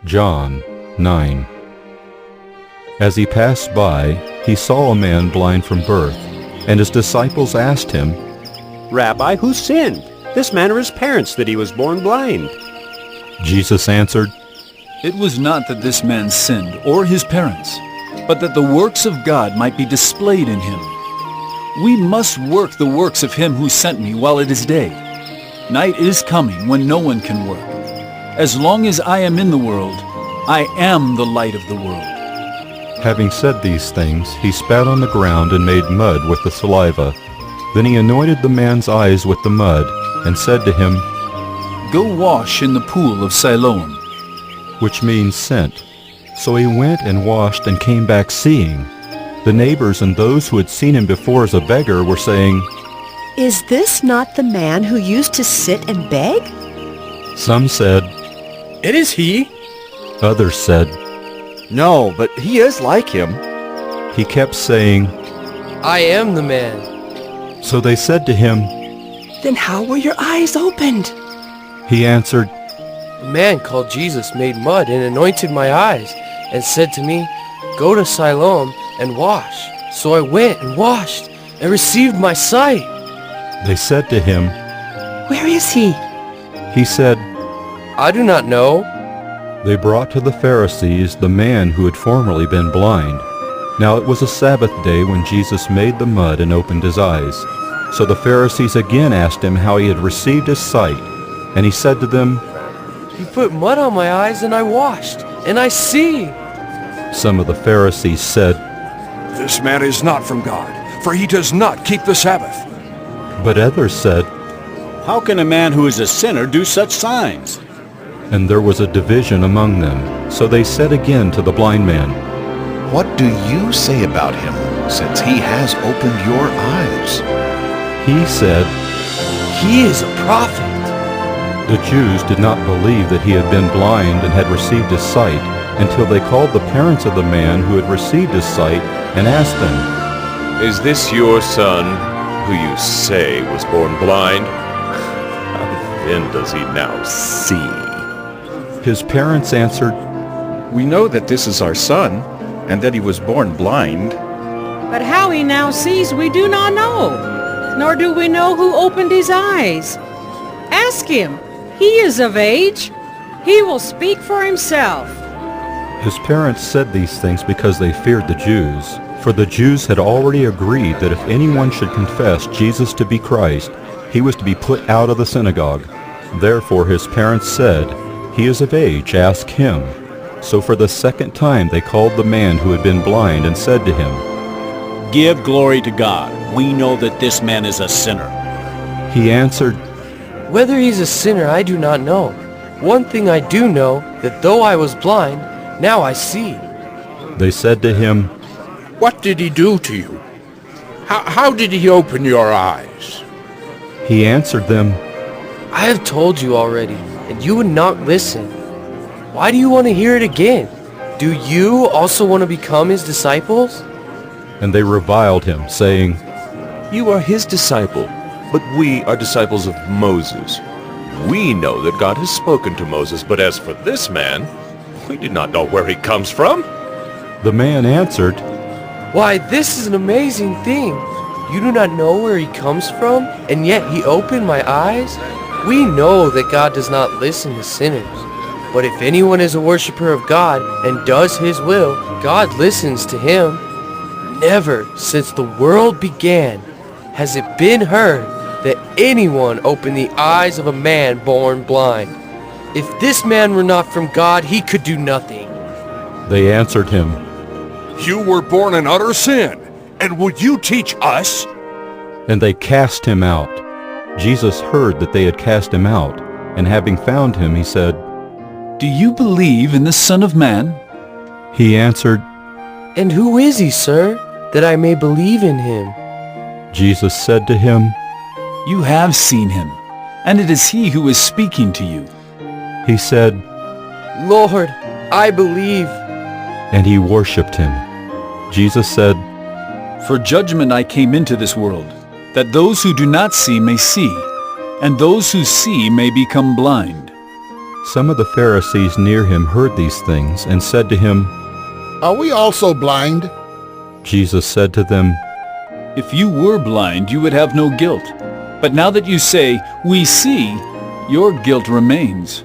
John 9. As he passed by, he saw a man blind from birth, and his disciples asked him, Rabbi, who sinned, this man or his parents, that he was born blind? Jesus answered, It was not that this man sinned or his parents, but that the works of God might be displayed in him. We must work the works of him who sent me while it is day. Night is coming when no one can work. As long as I am in the world, I am the light of the world. Having said these things, he spat on the ground and made mud with the saliva. Then he anointed the man's eyes with the mud, and said to him, Go wash in the pool of Siloam. which means sent. So he went and washed and came back seeing. The neighbors and those who had seen him before as a beggar were saying, Is this not the man who used to sit and beg? Some said, It is he. others said, No, but he is like him. He kept saying, I am the man. So they said to him, Then how were your eyes opened? He answered, A man called Jesus made mud and anointed my eyes and said to me, Go to Siloam and wash. So I went and washed and received my sight. They said to him, Where is he? He said, I do not know. They brought to the Pharisees the man who had formerly been blind. Now it was a Sabbath day when Jesus made the mud and opened his eyes. So the Pharisees again asked him how he had received his sight. And he said to them, You put mud on my eyes and I washed, and I see. Some of the Pharisees said, This man is not from God, for he does not keep the Sabbath. but others said, How can a man who is a sinner do such signs? and there was a division among them. So they said again to the blind man, What do you say about him, since he has opened your eyes? He said, He is a prophet. The Jews did not believe that he had been blind and had received his sight until they called the parents of the man who had received his sight and asked them, Is this your son, who you say was born blind? How then does he now see? His parents answered, We know that this is our son, and that he was born blind. But how he now sees we do not know, nor do we know who opened his eyes. Ask him. He is of age. He will speak for himself. His parents said these things because they feared the Jews. For the Jews had already agreed that if anyone should confess Jesus to be Christ, he was to be put out of the synagogue. Therefore his parents said, He is of age, ask him. So for the second time they called the man who had been blind and said to him, Give glory to God. We know that this man is a sinner. He answered, Whether he's a sinner, I do not know. One thing I do know, that though I was blind, now I see. They said to him, What did he do to you? How did he open your eyes? He answered them, I have told you already, and you would not listen. Why do you want to hear it again? Do you also want to become his disciples? And they reviled him, saying, You are his disciple, but we are disciples of Moses. We know that God has spoken to Moses, but as for this man, we do not know where he comes from. The man answered, Why, this is an amazing thing. You do not know where he comes from, and yet he opened my eyes? We know that God does not listen to sinners. But if anyone is a worshiper of God and does his will, God listens to him. Never since the world began has it been heard that anyone opened the eyes of a man born blind. If this man were not from God, he could do nothing. They answered him, You were born in utter sin, and would you teach us? and they cast him out. Jesus heard that they had cast him out, and having found him, he said, Do you believe in the Son of Man? He answered, And who is he, sir, that I may believe in him? Jesus said to him, You have seen him, and it is he who is speaking to you. He said, Lord, I believe. and he worshipped him. Jesus said, For judgment I came into this world, that those who do not see may see, and those who see may become blind. Some of the Pharisees near him heard these things and said to him, Are we also blind? Jesus said to them, If you were blind, you would have no guilt. But now that you say, 'We see,' your guilt remains.